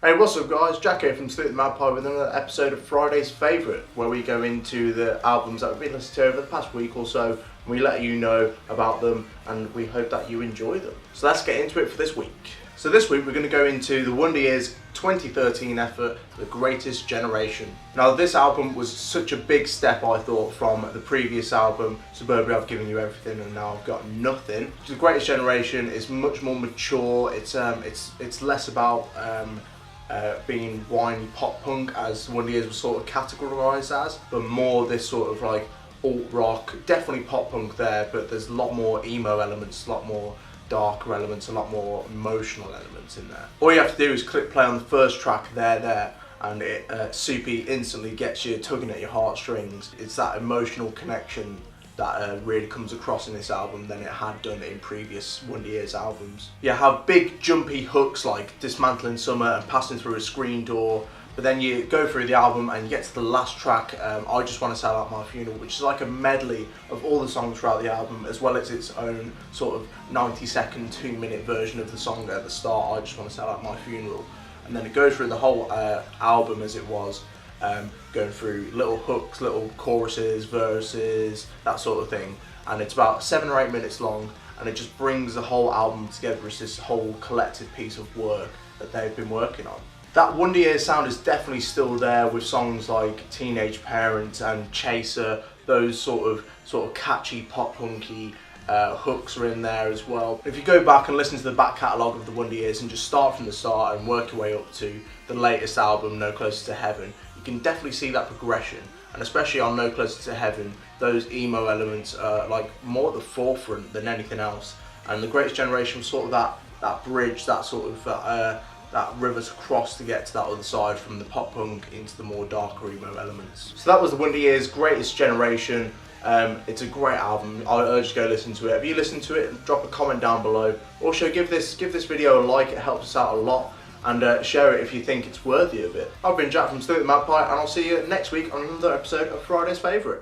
Hey, what's up guys? Jack here from Magpie with another episode of Friday's Favourite, where we go into the albums that we've been listening to over the past week or so, and we let you know about them, and we hope that you enjoy them. So let's get into it for this week. So this week we're going to go into the Wonder Years' 2013 effort, The Greatest Generation. Now this album was such a big step, I thought, from the previous album, Suburbia, I've Given You Everything and Now I've Got Nothing. The Greatest Generation is much more mature. It's less about being whiny pop punk as Wonder Years was sort of categorised as, but more this sort of like alt rock, definitely pop punk there, but there's a lot more emo elements, a lot more darker elements, a lot more emotional elements in there. All you have to do is click play on the first track, There, and it Soupy instantly gets you tugging at your heartstrings. It's that emotional connection that really comes across in this album than it had done in previous Wonder Years albums. You have big jumpy hooks like Dismantling Summer and Passing Through a Screen Door, but then you go through the album and you get to the last track, I Just Want to Sell Out My Funeral, which is like a medley of all the songs throughout the album, as well as its own sort of 90-second, 2-minute version of the song at the start, I Just Want to Sell Out My Funeral. And then it goes through the whole album as it was, going through little hooks, little choruses, verses, that sort of thing. And it's about 7 or 8 minutes long, and it just brings the whole album together as this whole collective piece of work that they've been working on. That Wonder Years sound is definitely still there with songs like Teenage Parent and Chaser. Those sort of catchy pop punky hooks are in there as well. If you go back and listen to the back catalogue of the Wonder Years and just start from the start and work your way up to the latest album, No Closer to Heaven, you can definitely see that progression. And especially on No Closer to Heaven, those emo elements are like more at the forefront than anything else. And The Greatest Generation was sort of that bridge, that sort of that river to cross to get to that other side from the pop punk into the more darker emo elements. So that was the Wonder Years' Greatest Generation. It's a great album. I urge you to go listen to it. If you listen to it, drop a comment down below. Also give this video a like, it helps us out a lot. And share it if you think it's worthy of it. I've been Jack from Magpie, and I'll see you next week on another episode of Friday's Favourite.